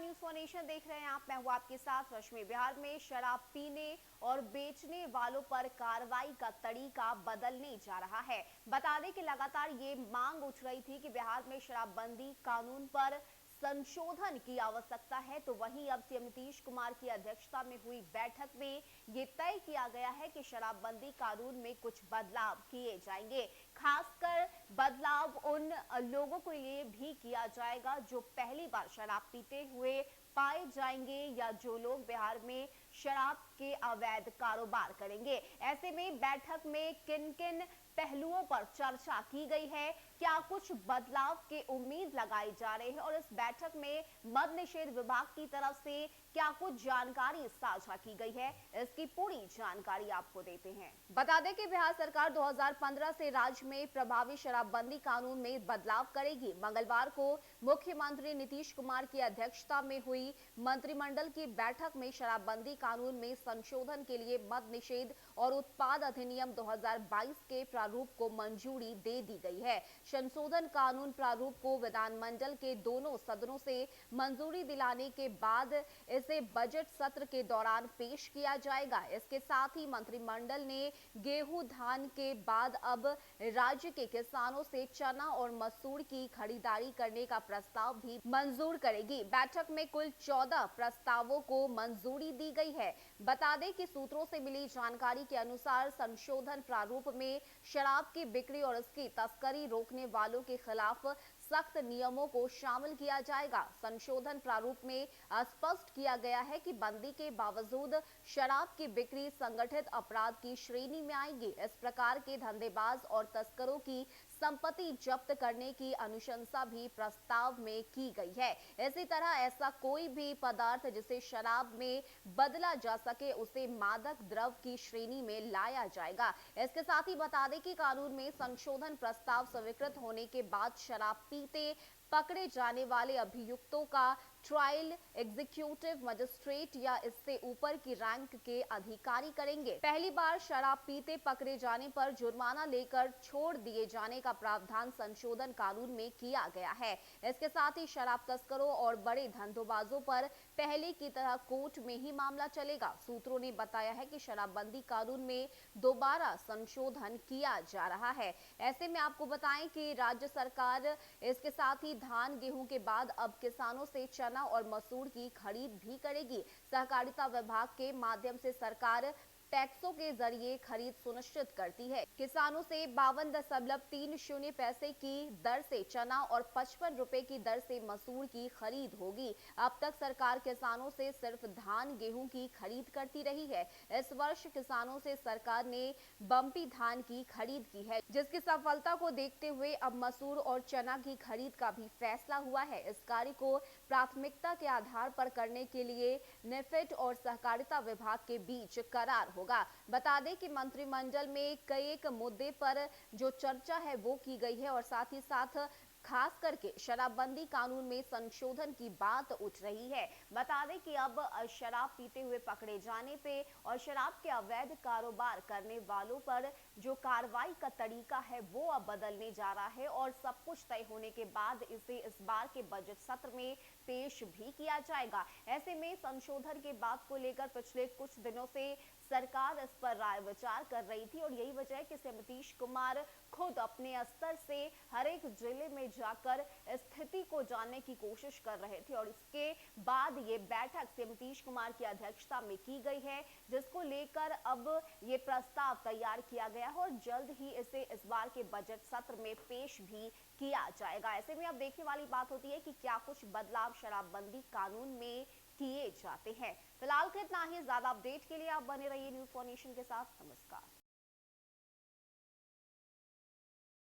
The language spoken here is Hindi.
न्यूज फॉर नेशन देख रहे हैं आप। मैं हूं आपके साथ रश्मि। बिहार में शराब पीने और बेचने वालों पर कार्रवाई का तरीका बदलने जा रहा है। बता दें कि लगातार ये मांग उठ रही थी कि बिहार में शराबबंदी कानून पर संशोधन की आवश्यकता है, तो वहीं अब सीएम नीतीश कुमार की अध्यक्षता में हुई बैठक में ये तय किया गया है कि शराबबंदी कानून में कुछ बदलाव किए जाएंगे। खासकर बदलाव उन लोगों के लिए भी किया जाएगा जो पहली बार शराब पीते हुए पाए जाएंगे या जो लोग बिहार में शराब के अवैध कारोबार करेंगे। ऐसे में बैठक में किन किन पहलुओं पर चर्चा की गई है, क्या कुछ बदलाव के उम्मीद लगाई जा रही है और इस बैठक में मद्य निषेध विभाग की तरफ से क्या कुछ जानकारी साझा की गई है, इसकी पूरी जानकारी आपको देते हैं। बता दें कि बिहार सरकार 2015 से राज्य में प्रभावी शराबबंदी कानून में बदलाव करेगी। मंगलवार को मुख्यमंत्री नीतीश कुमार की अध्यक्षता में हुई मंत्रिमंडल की बैठक में शराबबंदी कानून में संशोधन के लिए मद्य निषेध और उत्पाद अधिनियम 2022 के प्रारूप को मंजूरी दे दी गई है। संशोधन कानून प्रारूप को विधानमंडल के दोनों सदनों से मंजूरी दिलाने के बाद इसे बजट सत्र के दौरान पेश किया जाएगा। इसके साथ ही मंत्रिमंडल ने गेहूं धान के बाद अब राज्य के किसानों से चना और मसूर की खरीदारी करने का प्रस्ताव भी मंजूर करेगी। बैठक में कुल 14 प्रस्तावों को मंजूरी दी गई है। बता दें कि सूत्रों से मिली जानकारी के अनुसार संशोधन प्रारूप में शराब की बिक्री और इसकी तस्करी रोकने वालों के खिलाफ सख्त नियमों को शामिल किया जाएगा। संशोधन प्रारूप में स्पष्ट किया गया है कि बंदी के बावजूद शराब की बिक्री संगठित अपराध की श्रेणी में आएगी। इस प्रकार के धंधेबाज और तस्करों की संपत्ति जब्त करने की अनुशंसा भी प्रस्ताव में की गई है। इसी तरह ऐसा कोई भी पदार्थ जिसे शराब में बदला जा सके उसे मादक द्रव्य की श्रेणी में लाया जाएगा। इसके साथ ही बता दें कि कानून में संशोधन प्रस्ताव स्वीकृत होने के बाद शराब पीते पकड़े जाने वाले अभियुक्तों का ट्रायल एग्जीक्यूटिव मजिस्ट्रेट या इससे ऊपर की रैंक के अधिकारी करेंगे। पहली बार शराब पीते पकड़े जाने पर जुर्माना लेकर छोड़ दिए जाने का प्रावधान संशोधन कानून में किया गया है। इसके साथ ही शराब तस्करों और बड़े धंधोबाजों पर पहले की तरह कोर्ट में ही मामला चलेगा। सूत्रों ने बताया है कि शराबबंदी कानून में दोबारा संशोधन किया जा रहा है। ऐसे में आपको बताएं कि राज्य सरकार इसके साथ ही धान गेहूं के बाद अब किसानों से चना और मसूर की खरीद भी करेगी। सहकारिता विभाग के माध्यम से सरकार टैक्सों के जरिए खरीद सुनिश्चित करती है। किसानों से 52.30 पैसे की दर से चना और 55 रुपए की दर से मसूर की खरीद होगी। अब तक सरकार किसानों से सिर्फ धान गेहूं की खरीद करती रही है। इस वर्ष किसानों से सरकार ने बम्पी धान की खरीद की है, जिसकी सफलता को देखते हुए अब मसूर और चना की खरीद का भी फैसला हुआ है। इस कार्य को प्राथमिकता के आधार पर करने के लिए नेफेड और सहकारिता विभाग के बीच करार होगा। बता दें कि मंत्रिमंडल में कई एक मुद्दे पर जो चर्चा है वो की गई है और साथ ही साथ खास करके शराबबंदी कानून में संशोधन की बात उठ रही है। बता दें कि अब शराब पीते हुए पकड़े जाने पे और शराब के अवैध कारोबार करने वालों पर जो कार्रवाई का तरीका है वो अब बदलने जा रहा है और सब कुछ तय होने के बाद इसे इस बार के बजट सत्र में पेश भी किया जाएगा। ऐसे में संशोधन के बात को लेकर पिछले कुछ दिनों से सरकार इस पर राय विचार कर रही थी और यही वजह है कि सीएम नीतीश कुमार खुद अपने स्तर से हर एक जिले में जाकर स्थिति को जानने की कोशिश कर रहे थे और इसके बाद ये बैठक सीएम नीतीश कुमार की अध्यक्षता में की गई है, जिसको लेकर अब ये प्रस्ताव तैयार किया गया है और जल्द ही इसे इस बार के बजट सत्र में पेश भी किया जाएगा। ऐसे में अब देखने वाली बात होती है कि क्या कुछ बदलाव शराबबंदी कानून में किए जाते हैं। फिलहाल के इतना ही। ज्यादा अपडेट के लिए आप बने रहिए न्यूज फॉर नेशन के साथ। नमस्कार।